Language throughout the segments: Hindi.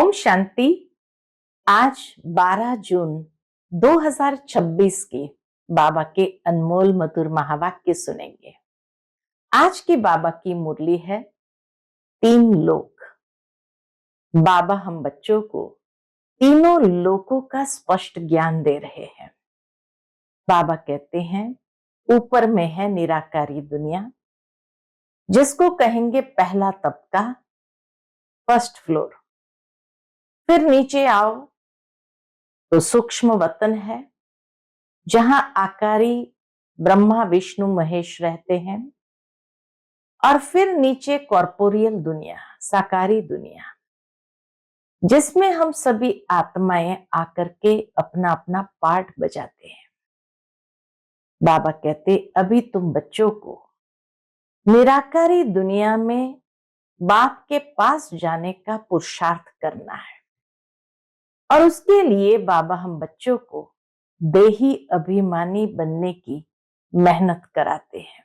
ओम शांति। आज 12 जून 2026 की बाबा के अनमोल मधुर महावाक्य सुनेंगे। आज की बाबा की मुरली है 3 लोक। बाबा हम बच्चों को तीनों लोकों का स्पष्ट ज्ञान दे रहे हैं। बाबा कहते हैं ऊपर में है निराकारी दुनिया, जिसको कहेंगे पहला तबका, फर्स्ट फ्लोर। फिर नीचे आओ तो सूक्ष्म वतन है, जहां आकारी ब्रह्मा विष्णु महेश रहते हैं। और फिर नीचे कॉर्पोरियल दुनिया, साकारी दुनिया, जिसमें हम सभी आत्माएं आकर के अपना अपना पार्ट बजाते हैं। बाबा कहते अभी तुम बच्चों को निराकारी दुनिया में बाप के पास जाने का पुरुषार्थ करना है, और उसके लिए बाबा हम बच्चों को देही अभिमानी बनने की मेहनत कराते हैं।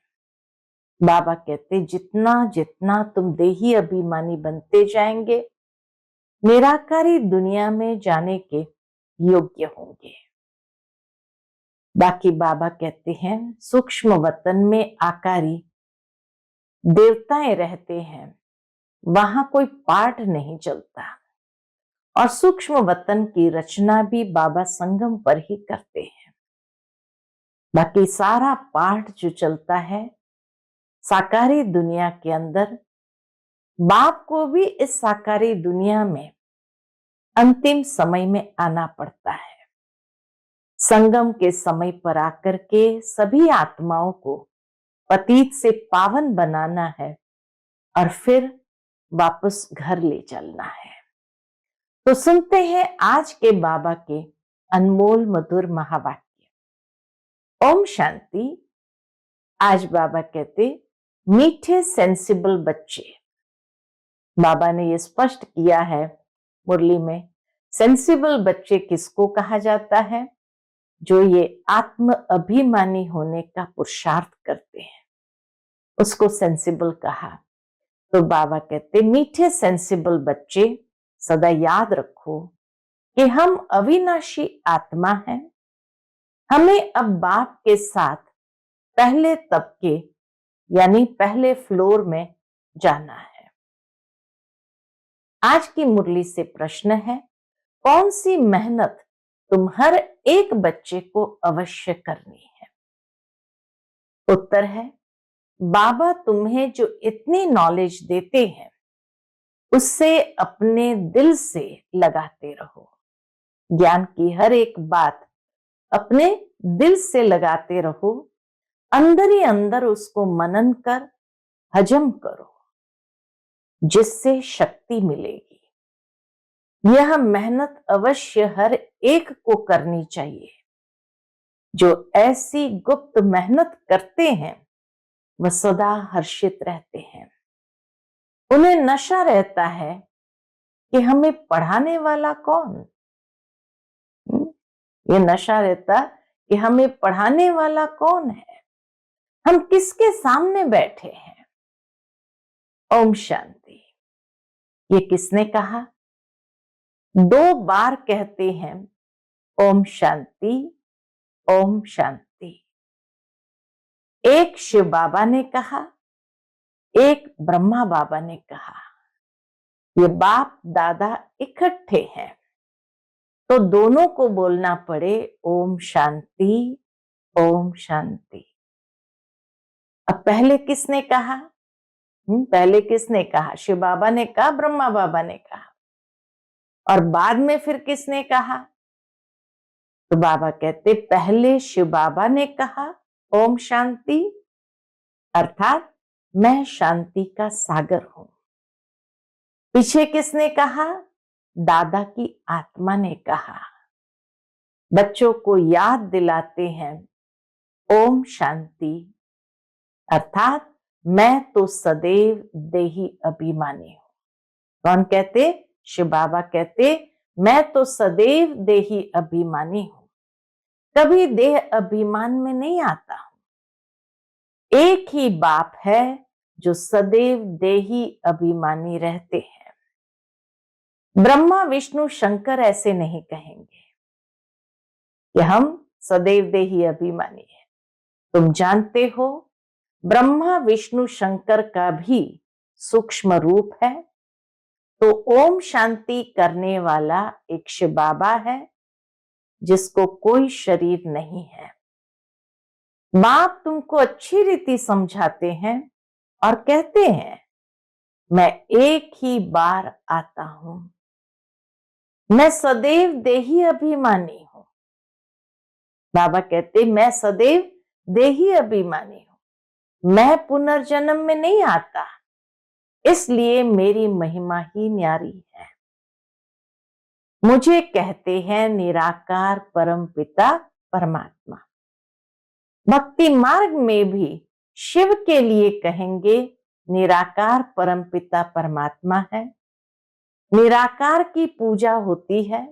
बाबा कहते जितना जितना तुम देही अभिमानी बनते जाएंगे, निराकारी दुनिया में जाने के योग्य होंगे। बाकी बाबा कहते हैं सूक्ष्म वतन में आकारी देवताएं रहते हैं, वहां कोई पाठ नहीं चलता, और सूक्ष्म वतन की रचना भी बाबा संगम पर ही करते हैं। बाकी सारा पाठ जो चलता है साकारी दुनिया के अंदर, बाप को भी इस साकारी दुनिया में अंतिम समय में आना पड़ता है। संगम के समय पर आकर के सभी आत्माओं को पतित से पावन बनाना है, और फिर वापस घर ले चलना है। तो सुनते हैं आज के बाबा के अनमोल मधुर महावाक्य। ओम शांति। आज बाबा कहते मीठे सेंसिबल बच्चे। बाबा ने यह स्पष्ट किया है मुरली में, सेंसिबल बच्चे किसको कहा जाता है? जो ये आत्म अभिमानी होने का पुरुषार्थ करते हैं, उसको सेंसिबल कहा। तो बाबा कहते मीठे सेंसिबल बच्चे, सदा याद रखो कि हम अविनाशी आत्मा हैं। हमें अब बाप के साथ पहले तबके यानी पहले फ्लोर में जाना है। आज की मुरली से प्रश्न है, कौन सी मेहनत तुम हर एक बच्चे को अवश्य करनी है? उत्तर है, बाबा तुम्हें जो इतनी नॉलेज देते हैं उससे अपने दिल से लगाते रहो। ज्ञान की हर एक बात अपने दिल से लगाते रहो, अंदर ही अंदर उसको मनन कर हजम करो, जिससे शक्ति मिलेगी। यह मेहनत अवश्य हर एक को करनी चाहिए। जो ऐसी गुप्त मेहनत करते हैं वह सदा हर्षित रहते हैं। उन्हें नशा रहता है कि हमें पढ़ाने वाला कौन? ये नशा रहता कि हमें पढ़ाने वाला कौन है, हम किसके सामने बैठे हैं। ओम शांति। ये किसने कहा? 2 बार कहते हैं ओम शांति, ओम शांति। एक शिव बाबा ने कहा, एक ब्रह्मा बाबा ने कहा। ये बाप दादा इकट्ठे हैं, तो दोनों को बोलना पड़े ओम शांति, ओम शांति। अब पहले किसने कहा? पहले किसने कहा? शिव बाबा ने कहा, ब्रह्मा बाबा ने कहा, और बाद में फिर किसने कहा? तो बाबा कहते पहले शिव बाबा ने कहा ओम शांति, अर्थात मैं शांति का सागर हूं। पीछे किसने कहा? दादा की आत्मा ने कहा। बच्चों को याद दिलाते हैं ओम शांति, अर्थात मैं तो सदैव देही अभिमानी हूं। कौन कहते? शिव बाबा कहते मैं तो सदैव देही अभिमानी हूं, कभी देह अभिमान में नहीं आता हूं। एक ही बाप है जो सदैव देही अभिमानी रहते हैं। ब्रह्मा विष्णु शंकर ऐसे नहीं कहेंगे कि हम सदैव देही अभिमानी है। तुम जानते हो ब्रह्मा विष्णु शंकर का भी सूक्ष्म रूप है। तो ओम शांति करने वाला एक शिव बाबा है जिसको कोई शरीर नहीं है। बाप तुमको अच्छी रीति समझाते हैं और कहते हैं मैं एक ही बार आता हूं, मैं सदैव देही अभिमानी हूं। बाबा कहते मैं सदैव देही अभिमानी हूं, मैं पुनर्जन्म में नहीं आता, इसलिए मेरी महिमा ही न्यारी है। मुझे कहते हैं निराकार परम पिता परमात्मा। भक्ति मार्ग में भी शिव के लिए कहेंगे निराकार परम पिता परमात्मा है। निराकार की पूजा होती है,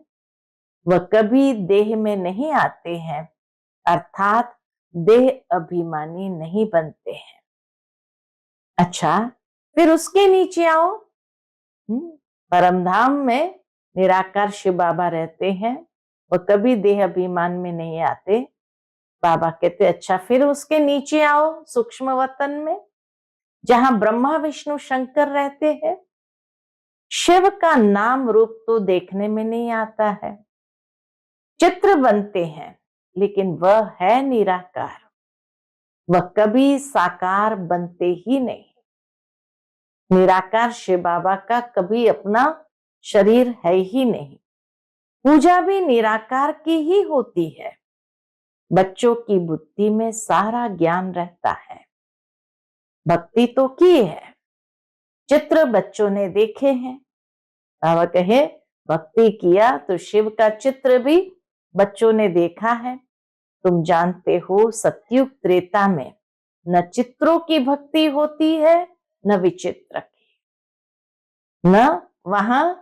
वह कभी देह में नहीं आते हैं, अर्थात देह अभिमानी नहीं बनते हैं। अच्छा, फिर उसके नीचे आओ। परमधाम में निराकार शिव बाबा रहते हैं, वह कभी देह अभिमान में नहीं आते। बाबा कहते अच्छा फिर उसके नीचे आओ सूक्ष्म वतन में, जहां ब्रह्मा विष्णु शंकर रहते हैं। शिव का नाम रूप तो देखने में नहीं आता है, चित्र बनते हैं, लेकिन वह है निराकार, वह कभी साकार बनते ही नहीं। निराकार शिव बाबा का कभी अपना शरीर है ही नहीं। पूजा भी निराकार की ही होती है। बच्चों की बुद्धि में सारा ज्ञान रहता है। भक्ति तो की है, चित्र बच्चों ने देखे हैं। बाबा कहे भक्ति किया तो शिव का चित्र भी बच्चों ने देखा है। तुम जानते हो सतयुग त्रेता में न चित्रों की भक्ति होती है न विचित्र की, न वहां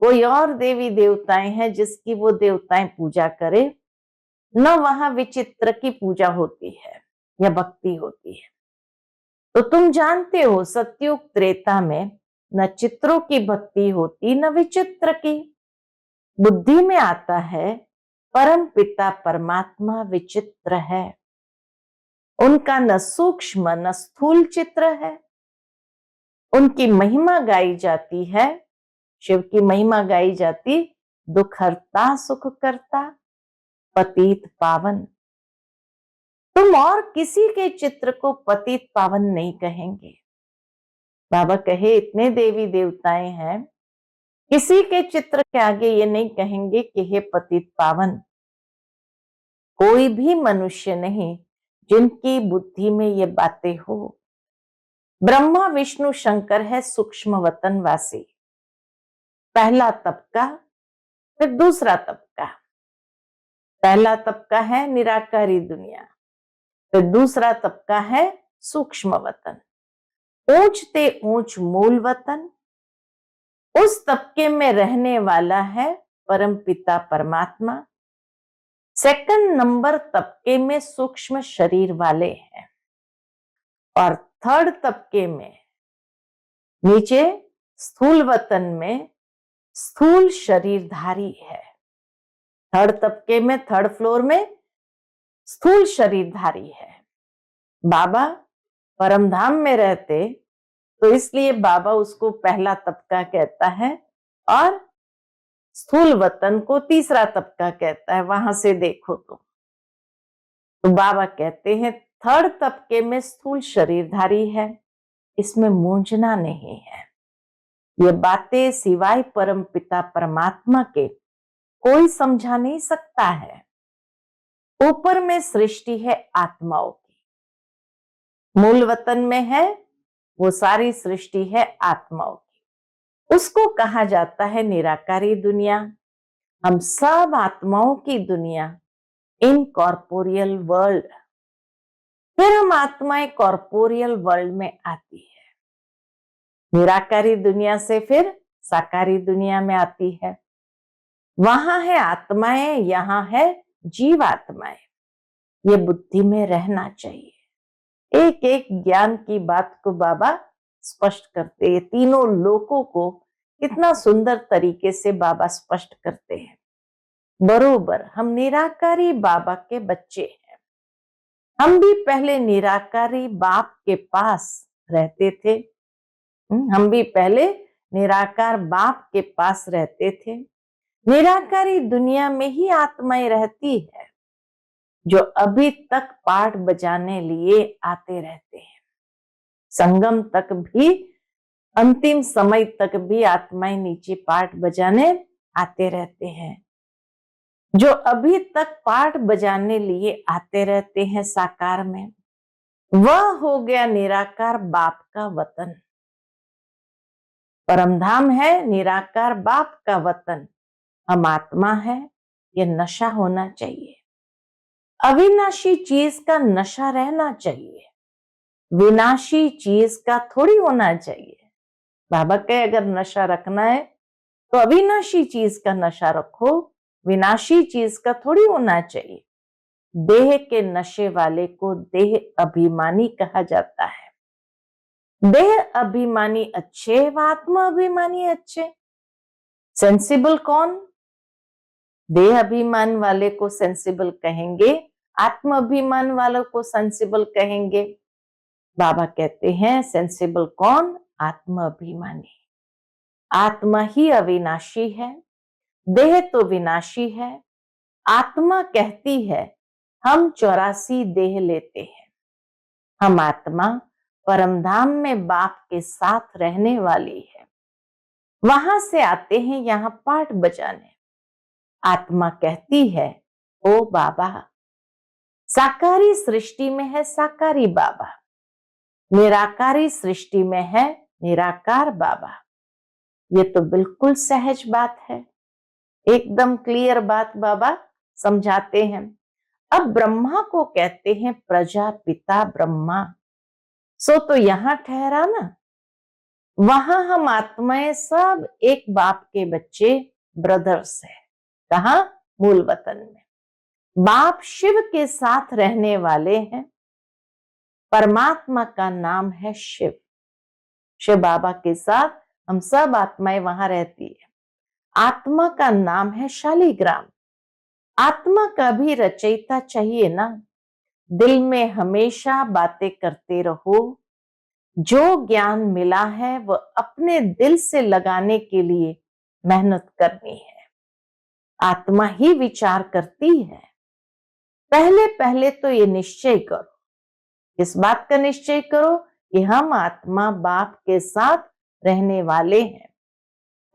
कोई और देवी देवताएं हैं जिसकी वो देवताएं पूजा करे, न वहां विचित्र की पूजा होती है या भक्ति होती है। तो तुम जानते हो सतयुग त्रेता में न चित्रों की भक्ति होती न विचित्र की। बुद्धि में आता है परम पिता परमात्मा विचित्र है, उनका न सूक्ष्म न स्थूल चित्र है। उनकी महिमा गाई जाती है, शिव की महिमा गाई जाती, दुख हरता सुख करता पतित पावन। तुम और किसी के चित्र को पतित पावन नहीं कहेंगे। बाबा कहे इतने देवी देवताएं हैं, किसी के चित्र के आगे ये नहीं कहेंगे कि हे पतित पावन। कोई भी मनुष्य नहीं जिनकी बुद्धि में ये बातें हो। ब्रह्मा विष्णु शंकर है सूक्ष्म वतन वासी, पहला तबका फिर दूसरा तबका। पहला तबका है निराकारी दुनिया, फिर दूसरा तबका है सूक्ष्म वतन। ऊंचते ऊंच मूल वतन, उस तबके में रहने वाला है परम पिता परमात्मा। सेकंड नंबर तबके में सूक्ष्म शरीर वाले हैं, और थर्ड तबके में नीचे स्थूल वतन में स्थूल शरीरधारी है। थर्ड तबके में थर्ड फ्लोर में स्थूल शरीरधारी है। बाबा परमधाम में रहते तो इसलिए बाबा उसको पहला तबका कहता है और स्थूल वतन को तीसरा तबका कहता है। वहां से देखो तो बाबा कहते हैं थर्ड तबके में स्थूल शरीरधारी है, इसमें मूंझना नहीं है। ये बातें सिवाय परम पिता परमात्मा के कोई समझा नहीं सकता है। ऊपर में सृष्टि है आत्माओं की, मूल वतन में है वो सारी सृष्टि है आत्माओं की, उसको कहा जाता है निराकारी दुनिया। हम सब आत्माओं की दुनिया, इनकॉर्पोरियल वर्ल्ड। फिर हम आत्माएं कॉर्पोरियल वर्ल्ड में आती है, निराकारी दुनिया से फिर साकारी दुनिया में आती है। वहां है आत्माएं, यहां है जीवात्माएं। ये बुद्धि में रहना चाहिए। एक एक ज्ञान की बात को बाबा स्पष्ट करते हैं, तीनों लोकों को कितना सुंदर तरीके से बाबा स्पष्ट करते हैं। बरोबर हम निराकारी बाबा के बच्चे हैं। हम भी पहले निराकारी बाप के पास रहते थे। हम भी पहले निराकार बाप के पास रहते थे। निराकारी दुनिया में ही आत्माएं रहती है जो अभी तक पाठ बजाने लिए आते रहते हैं। संगम तक भी, अंतिम समय तक भी आत्माएं नीचे पाठ बजाने आते रहते हैं। जो अभी तक पाठ बजाने लिए आते रहते हैं साकार में, वह हो गया निराकार बाप का वतन। परमधाम है निराकार बाप का वतन। हम आत्मा है, ये नशा होना चाहिए। अविनाशी चीज का नशा रहना चाहिए, विनाशी चीज का थोड़ी होना चाहिए। बाबा कहे अगर नशा रखना है तो अविनाशी चीज का नशा रखो, विनाशी चीज का थोड़ी होना चाहिए। देह के नशे वाले को देह अभिमानी कहा जाता है। देह अभिमानी अच्छे व आत्मा अभिमानी अच्छे। सेंसिबल कौन? देह अभिमान वाले को सेंसिबल कहेंगे, आत्म अभिमान वालों को सेंसिबल कहेंगे। बाबा कहते हैं सेंसिबल कौन? आत्म अभिमानी। आत्मा ही अविनाशी है, देह तो विनाशी है। आत्मा कहती है हम 84 देह लेते हैं। हम आत्मा परमधाम में बाप के साथ रहने वाली है। वहां से आते हैं यहाँ पाठ बजाने। आत्मा कहती है ओ बाबा, साकारी सृष्टि में है साकारी बाबा, निराकारी सृष्टि में है निराकार बाबा। ये तो बिल्कुल सहज बात है, एकदम क्लियर बात बाबा समझाते हैं। अब ब्रह्मा को कहते हैं प्रजापिता ब्रह्मा। सो तो यहां ठहरा ना, वहां हम आत्माएं सब एक बाप के बच्चे, ब्रदर्स है। कहा? मूल वतन में। बाप शिव के साथ रहने वाले हैं। परमात्मा का नाम है शिव। शिव बाबा के साथ हम सब आत्माएं वहां रहती है। आत्मा का नाम है शालिग्राम। आत्मा का भी रचयिता चाहिए ना। दिल में हमेशा बातें करते रहो। जो ज्ञान मिला है वह अपने दिल से लगाने के लिए मेहनत करनी है। आत्मा ही विचार करती है। पहले पहले तो ये निश्चय करो, इस बात का निश्चय करो कि हम आत्मा बाप के साथ रहने वाले हैं,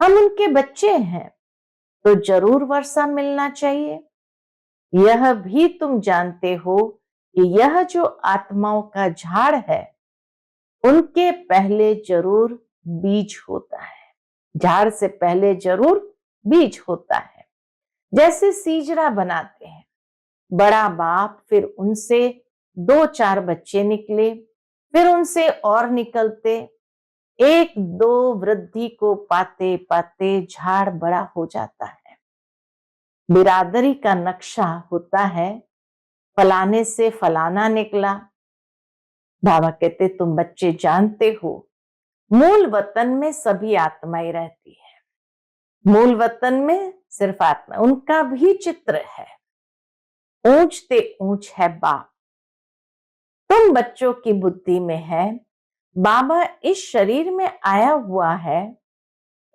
हम उनके बच्चे हैं, तो जरूर वर्षा मिलना चाहिए। यह भी तुम जानते हो कि यह जो आत्माओं का झाड़ है, उनके पहले जरूर बीज होता है। झाड़ से पहले जरूर बीज होता है। जैसे सीजड़ा बनाते हैं, बड़ा बाप, फिर उनसे 2-4 बच्चे निकले, फिर उनसे और निकलते, 1-2 वृद्धि को पाते पाते झाड़ बड़ा हो जाता है। बिरादरी का नक्शा होता है, फलाने से फलाना निकला। बाबा कहते तुम बच्चे जानते हो, मूल वतन में सभी आत्माएं रहती है। मूल वतन में सिर्फ आत्मा, उनका भी चित्र है। ऊंचते ऊंच है बाप। तुम बच्चों की बुद्धि में है बाबा इस शरीर में आया हुआ है,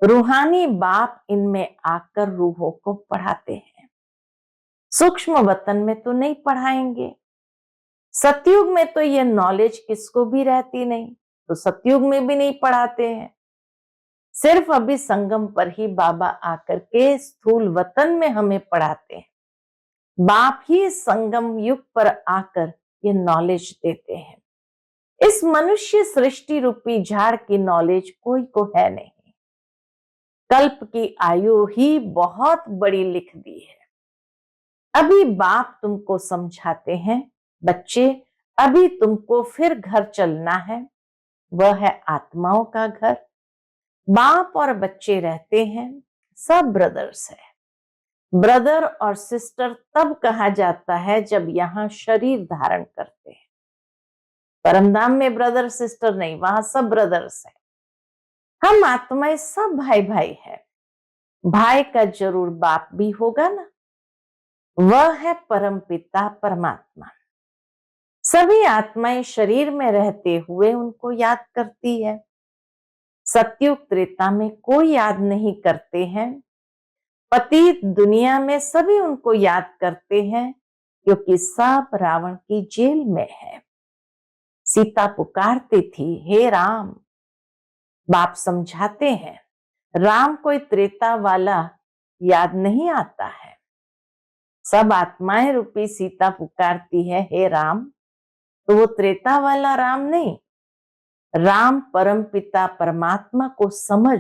रूहानी बाप इनमें आकर रूहों को पढ़ाते हैं। सूक्ष्म वतन में तो नहीं पढ़ाएंगे। सतयुग में तो ये नॉलेज किसको भी रहती नहीं, तो सतयुग में भी नहीं पढ़ाते हैं। सिर्फ अभी संगम पर ही बाबा आकर के स्थूल वतन में हमें पढ़ाते हैं। बाप ही संगम युग पर आकर ये नॉलेज देते हैं। इस मनुष्य सृष्टि रूपी झाड़ की नॉलेज कोई को है नहीं। कल्प की आयु ही बहुत बड़ी लिख दी है। अभी बाप तुमको समझाते हैं, बच्चे अभी तुमको फिर घर चलना है, वह है आत्माओं का घर। बाप और बच्चे रहते हैं, सब ब्रदर्स है। ब्रदर और सिस्टर तब कहा जाता है जब यहां शरीर धारण करते हैं। परमधाम में ब्रदर सिस्टर नहीं, वहां सब ब्रदर्स है। हम आत्माएं सब भाई भाई है। भाई का जरूर बाप भी होगा ना, वह है परम पिता परमात्मा। सभी आत्माएं शरीर में रहते हुए उनको याद करती है। सत्युग त्रेता में कोई याद नहीं करते हैं। पतित दुनिया में सभी उनको याद करते हैं, क्योंकि सब रावण की जेल में है। सीता पुकारती थी, हे राम। बाप समझाते हैं, राम कोई त्रेता वाला याद नहीं आता है। सब आत्माएं रूपी सीता पुकारती है, हे राम, तो वो त्रेता वाला राम नहीं, राम परम पिता परमात्मा को समझ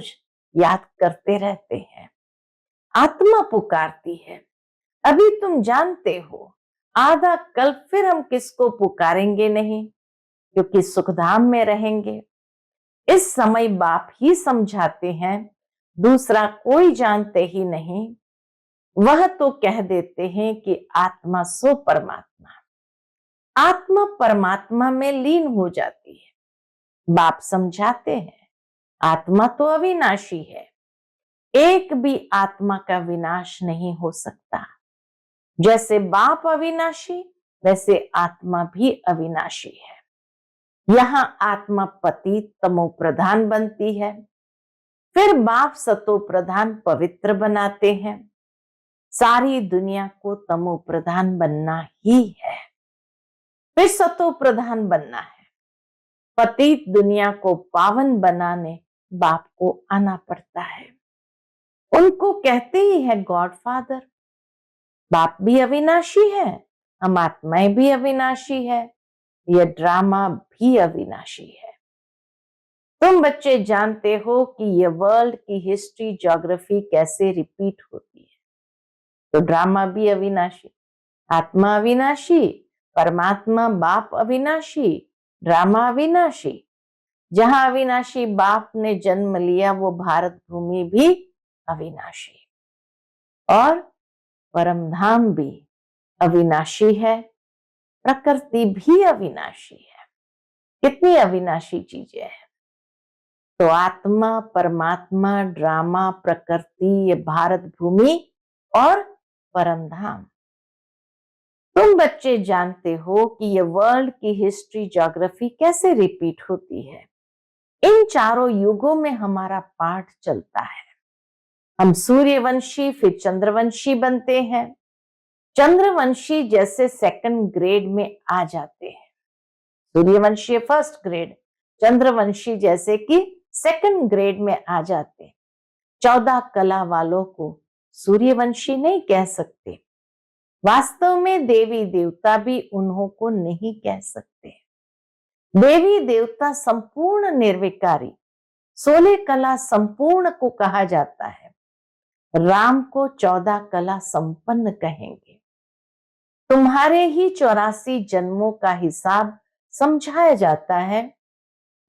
याद करते रहते हैं। आत्मा पुकारती है, अभी तुम जानते हो, आधा कल फिर हम किसको पुकारेंगे नहीं, क्योंकि सुखधाम में रहेंगे। इस समय बाप ही समझाते हैं, दूसरा कोई जानते ही नहीं। वह तो कह देते हैं कि आत्मा सो परमात्मा। आत्मा परमात्मा में लीन हो जाती है। बाप समझाते हैं, आत्मा तो अविनाशी है, एक भी आत्मा का विनाश नहीं हो सकता। जैसे बाप अविनाशी, वैसे आत्मा भी अविनाशी है। यहां आत्मा पति तमो प्रधान बनती है, फिर बाप सतो प्रधान पवित्र बनाते हैं। सारी दुनिया को तमो प्रधान बनना ही है, फिर सतो प्रधान बनना है। पतित दुनिया को पावन बनाने बाप को आना पड़ता है। उनको कहते ही है गॉडफादर। बाप भी अविनाशी है, हम आत्माएं भी अविनाशी है, यह ड्रामा भी अविनाशी है। तुम बच्चे जानते हो कि ये वर्ल्ड की हिस्ट्री ज्योग्राफी कैसे रिपीट होती है, तो ड्रामा भी अविनाशी, आत्मा अविनाशी, परमात्मा बाप अविनाशी, ड्रामा अविनाशी। जहां अविनाशी बाप ने जन्म लिया वो भारत भूमि भी अविनाशी, और परमधाम भी अविनाशी है, प्रकृति भी अविनाशी है। कितनी अविनाशी चीजें हैं। तो आत्मा, परमात्मा, ड्रामा, प्रकृति, ये भारत भूमि और परमधाम। तुम बच्चे जानते हो कि ये वर्ल्ड की हिस्ट्री ज्योग्राफी कैसे रिपीट होती है। इन चारों युगों में हमारा पाठ चलता है। हम सूर्यवंशी फिर चंद्रवंशी बनते हैं। चंद्रवंशी जैसे सेकंड ग्रेड में आ जाते हैं, सूर्यवंशी फर्स्ट ग्रेड, चंद्रवंशी जैसे कि सेकंड ग्रेड में आ जाते हैं। 14 कला वालों को सूर्यवंशी नहीं कह सकते। वास्तव में देवी देवता भी उन्हों को नहीं कह सकते। देवी देवता संपूर्ण निर्विकारी, 16 कला संपूर्ण को कहा जाता है। राम को 14 कला संपन्न कहेंगे। तुम्हारे ही 84 जन्मों का हिसाब समझाया जाता है।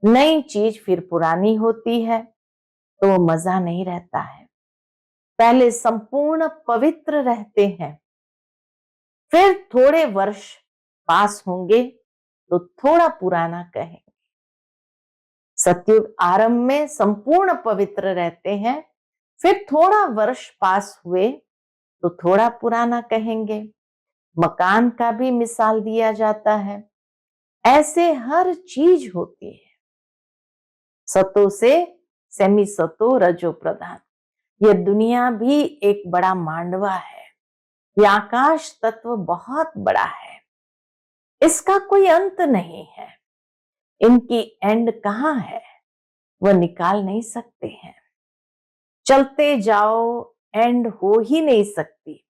नई चीज फिर पुरानी होती है तो वो मजा नहीं रहता है। पहले संपूर्ण पवित्र रहते हैं, फिर थोड़े वर्ष पास होंगे तो थोड़ा पुराना कहेंगे। सतयुग आरंभ में संपूर्ण पवित्र रहते हैं, फिर थोड़ा वर्ष पास हुए तो थोड़ा पुराना कहेंगे। मकान का भी मिसाल दिया जाता है। ऐसे हर चीज होती है। सतो से सेमी सतो रजो प्रधान। यह दुनिया भी एक बड़ा मांडवा है। यह आकाश तत्व बहुत बड़ा है, इसका कोई अंत नहीं है। इनकी एंड कहाँ है वह निकाल नहीं सकते हैं। चलते जाओ, एंड हो ही नहीं सकती।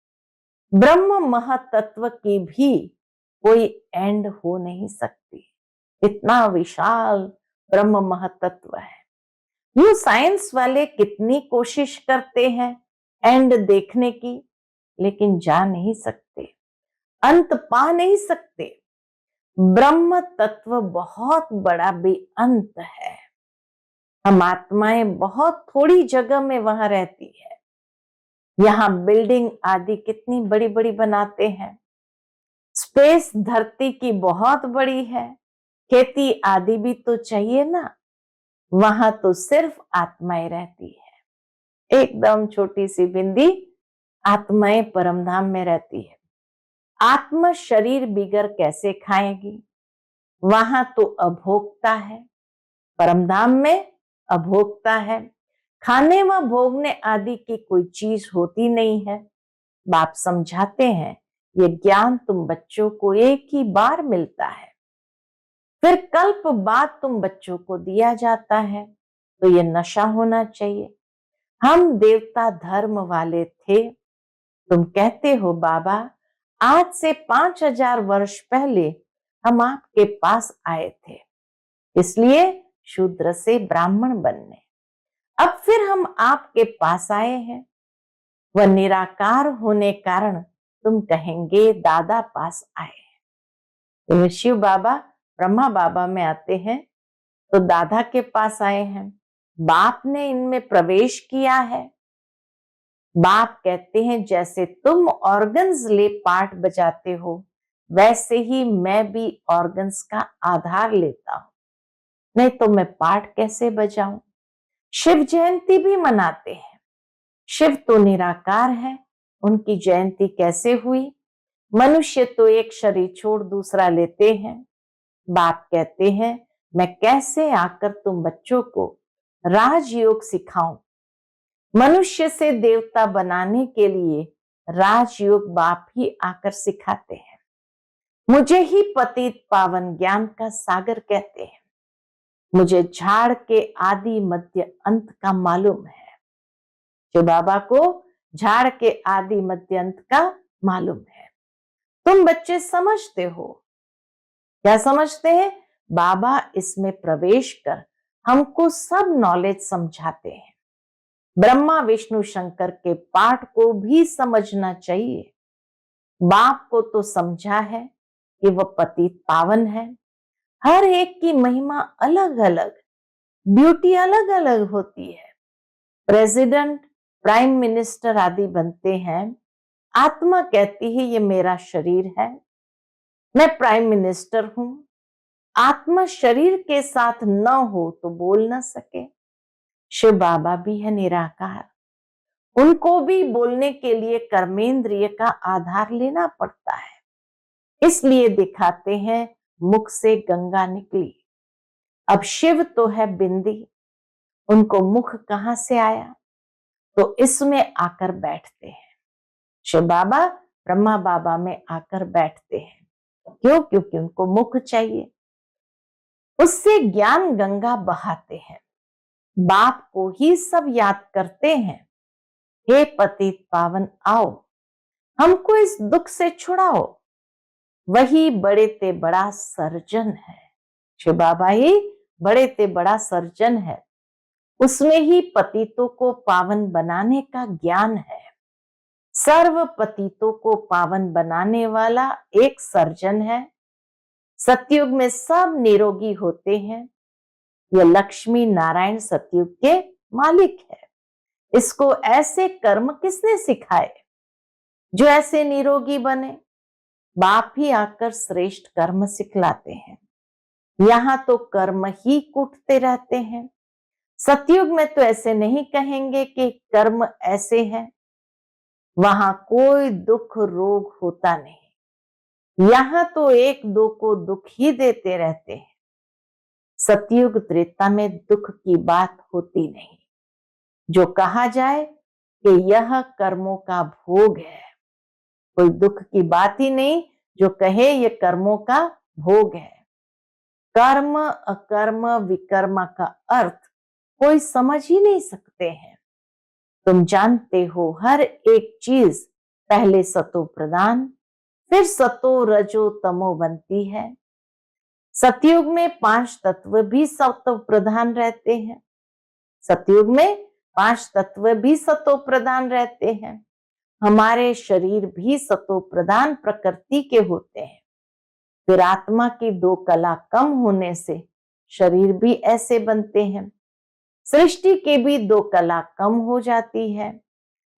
ब्रह्म महातत्व की भी कोई एंड हो नहीं सकती। इतना विशाल ब्रह्म महातत्व है। ये साइंस वाले कितनी कोशिश करते हैं एंड देखने की, लेकिन जा नहीं सकते, अंत पा नहीं सकते। ब्रह्म तत्व बहुत बड़ा बेअंत है। हम आत्माएं बहुत थोड़ी जगह में वहां रहती है। यहाँ बिल्डिंग आदि कितनी बड़ी बड़ी बनाते हैं। स्पेस धरती की बहुत बड़ी है, खेती आदि भी तो चाहिए ना। वहां तो सिर्फ आत्माएं रहती है। एकदम छोटी सी बिंदी आत्माएं परमधाम में रहती है। आत्मा शरीर बिगर कैसे खाएगी? वहां तो अभोक्ता है, परमधाम में अभोक्ता है। खाने व भोगने आदि की कोई चीज होती नहीं है। बाप समझाते हैं ये ज्ञान तुम बच्चों को एक ही बार मिलता है, फिर कल्प बाद तुम बच्चों को दिया जाता है, तो ये नशा होना चाहिए। हम देवता धर्म वाले थे। तुम कहते हो बाबा आज से 5000 वर्ष पहले हम आपके पास आए थे, इसलिए शूद्र से ब्राह्मण बनने। अब फिर हम आपके पास आए हैं। वह निराकार होने कारण तुम कहेंगे दादा पास आए। तो शिव बाबा ब्रह्मा बाबा में आते हैं तो दादा के पास आए हैं। बाप ने इनमें प्रवेश किया है। बाप कहते हैं जैसे तुम ऑर्गन्स ले पार्ट बजाते हो, वैसे ही मैं भी ऑर्गन्स का आधार लेता हूं, नहीं तो मैं पार्ट कैसे बजाऊं। शिव जयंती भी मनाते हैं। शिव तो निराकार है, उनकी जयंती कैसे हुई? मनुष्य तो एक शरीर छोड़ दूसरा लेते हैं। बाप कहते हैं मैं कैसे आकर तुम बच्चों को राजयोग सिखाऊं। मनुष्य से देवता बनाने के लिए राजयोग बाप ही आकर सिखाते हैं। मुझे ही पतित पावन ज्ञान का सागर कहते हैं। मुझे झाड़ के आदि मध्य अंत का मालूम है। जो बाबा को झाड़ के आदि मध्य अंत का मालूम है। तुम बच्चे समझते हो। क्या समझते हैं? बाबा इसमें प्रवेश कर हमको सब नॉलेज समझाते हैं। ब्रह्मा विष्णु शंकर के पाठ को भी समझना चाहिए। बाप को तो समझा है कि वह पतित पावन है। हर एक की महिमा अलग अलग, ब्यूटी अलग अलग होती है। प्रेसिडेंट, प्राइम मिनिस्टर आदि बनते हैं। आत्मा कहती है ये मेरा शरीर है, मैं प्राइम मिनिस्टर हूं। आत्मा शरीर के साथ न हो तो बोल न सके। शिव बाबा भी है निराकार, उनको भी बोलने के लिए कर्मेंद्रिय का आधार लेना पड़ता है। इसलिए दिखाते हैं मुख से गंगा निकली। अब शिव तो है बिंदी, उनको मुख कहां से आया? तो इसमें आकर बैठते हैं। शिव बाबा ब्रह्मा बाबा में आकर बैठते हैं। क्यों? क्योंकि उनको मुख चाहिए। उससे ज्ञान गंगा बहाते हैं। बाप को ही सब याद करते हैं। हे पतित पावन आओ, हमको इस दुख से छुड़ाओ। वही बड़े ते बड़ा सर्जन है। शिव बाबा ही बड़े ते बड़ा सर्जन है। उसमें ही पतितों को पावन बनाने का ज्ञान है। सर्व पतितों को पावन बनाने वाला एक सर्जन है। सतयुग में सब निरोगी होते हैं। यह लक्ष्मी नारायण सतयुग के मालिक है। इसको ऐसे कर्म किसने सिखाए जो ऐसे निरोगी बने? बाप ही आकर श्रेष्ठ कर्म सिखलाते हैं। यहां तो कर्म ही कूटते रहते हैं। सतयुग में तो ऐसे नहीं कहेंगे कि कर्म ऐसे हैं। वहां कोई दुख रोग होता नहीं। यहां तो एक दो को दुख ही देते रहते हैं। सतयुग त्रेता में दुख की बात होती नहीं। जो कहा जाए कि यह कर्मों का भोग है, कोई दुख की बात ही नहीं। जो कहे ये कर्मों का भोग है। कर्म अकर्म विकर्म का अर्थ कोई समझ ही नहीं सकते हैं। तुम जानते हो हर एक चीज पहले सतो प्रधान, फिर सतो रजो तमो बनती है। सतयुग में 5 तत्व भी सतो प्रधान रहते हैं। सतयुग में 5 तत्व भी सतो प्रधान रहते हैं। हमारे शरीर भी सतो प्रधान प्रकृति के होते हैं। फिर आत्मा की 2 कला कम होने से शरीर भी ऐसे बनते हैं। सृष्टि के भी 2 कला कम हो जाती है।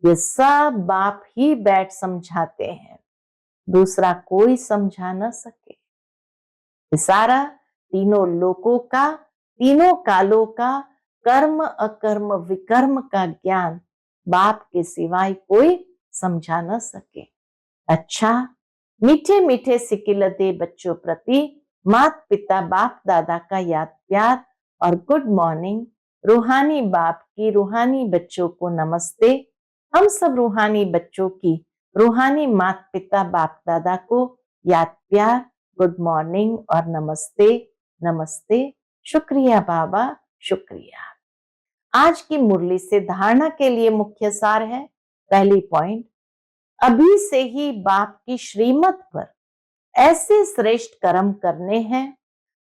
ये सब बाप ही बैठ समझाते हैं, दूसरा कोई समझा न सके। सारा तीनों लोकों का तीनों कालों का कर्म अकर्म विकर्म का ज्ञान बाप के सिवाय कोई समझा न सके। अच्छा, मीठे मीठे सिकिलते बच्चों प्रति माता पिता बाप दादा का याद प्यार और गुड मॉर्निंग। रूहानी बाप की रूहानी बच्चों को नमस्ते। हम सब रूहानी बच्चों की रूहानी माता पिता बाप दादा को याद प्यार, गुड मॉर्निंग और नमस्ते नमस्ते। शुक्रिया बाबा, शुक्रिया। आज की मुरली से धारणा के लिए मुख्य सार है। पहली पॉइंट, अभी से ही बाप की श्रीमत पर ऐसे श्रेष्ठ कर्म करने हैं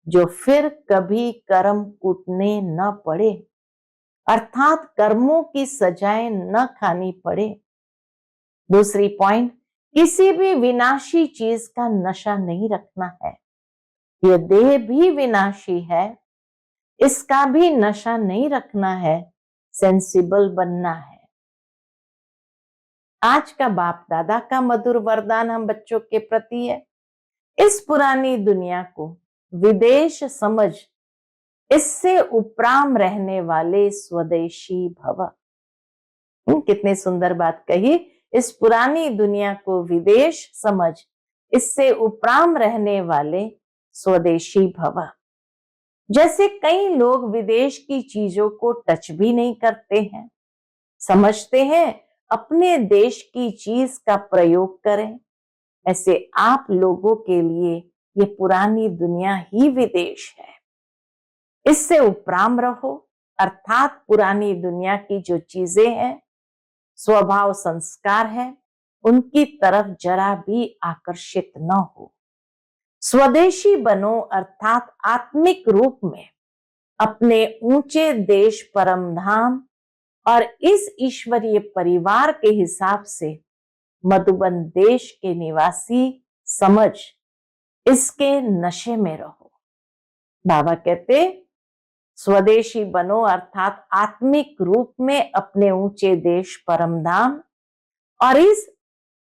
जो फिर कभी कर्म कूटने न पड़े, अर्थात कर्मों की सजाएं न खानी पड़े। दूसरी पॉइंट, किसी भी विनाशी चीज का नशा नहीं रखना है। यह देह भी विनाशी है, इसका भी नशा नहीं रखना है, सेंसिबल बनना है। आज का बाप दादा का मधुर वरदान हम बच्चों के प्रति है, इस पुरानी दुनिया को विदेश समझ इससे उपराम रहने वाले स्वदेशी भव। कितनी सुंदर बात कही। इस पुरानी दुनिया को विदेश समझ इससे उपराम रहने वाले स्वदेशी भव। जैसे कई लोग विदेश की चीजों को टच भी नहीं करते हैं, समझते हैं अपने देश की चीज का प्रयोग करें, ऐसे आप लोगों के लिए ये पुरानी दुनिया ही विदेश है। इससे उपराम रहो, अर्थात पुरानी दुनिया की जो चीजें हैं, स्वभाव संस्कार है, उनकी तरफ जरा भी आकर्षित न हो। स्वदेशी बनो, अर्थात आत्मिक रूप में अपने ऊंचे देश परम धाम और इस ईश्वरीय परिवार के हिसाब से मधुबन देश के निवासी समझ इसके नशे में रहो। बाबा कहते स्वदेशी बनो, अर्थात आत्मिक रूप में अपने ऊंचे देश परम धाम और इस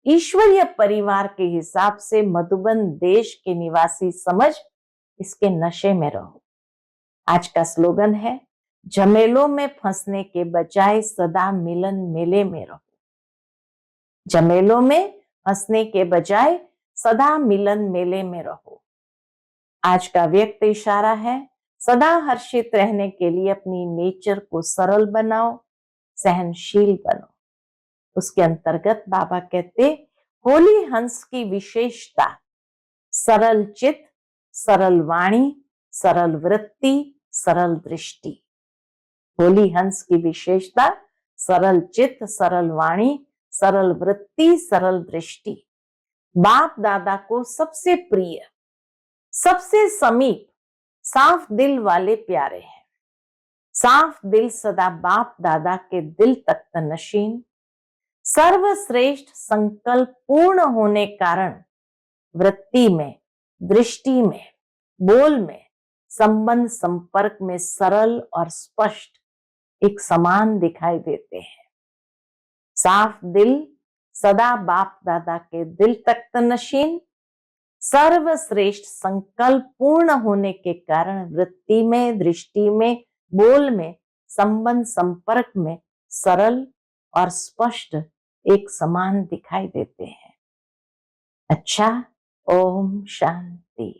ईश्वरीय परिवार के हिसाब से मधुबन देश के निवासी समझ इसके नशे में रहो। आज का स्लोगन है, झमेलों में फंसने के बजाय सदा मिलन मेले में रहो। झमेलों में फंसने के बजाय सदा मिलन मेले में रहो। आज का व्यक्त इशारा है, सदा हर्षित रहने के लिए अपनी नेचर को सरल बनाओ, सहनशील बनो। उसके अंतर्गत बाबा कहते होली हंस की विशेषता सरल चित्त, सरल वाणी, सरल वृत्ति, सरल दृष्टि। होली हंस की विशेषता सरल चित्त, सरल वाणी, सरल वृत्ति, सरल दृष्टि। बाप दादा को सबसे प्रिय, सबसे समीप, साफ दिल वाले प्यारे हैं। साफ दिल सदा बाप दादा के दिल तक नशीन, सर्वश्रेष्ठ संकल्प पूर्ण होने कारण वृत्ति में, दृष्टि में, बोल में, संबंध संपर्क में सरल और स्पष्ट एक समान दिखाई देते हैं। साफ दिल सदा बाप दादा के दिल तक नशीन, सर्वश्रेष्ठ संकल्प पूर्ण होने के कारण वृत्ति में, दृष्टि में, बोल में, संबंध संपर्क में सरल और स्पष्ट एक समान दिखाई देते हैं। अच्छा, ओम शांति।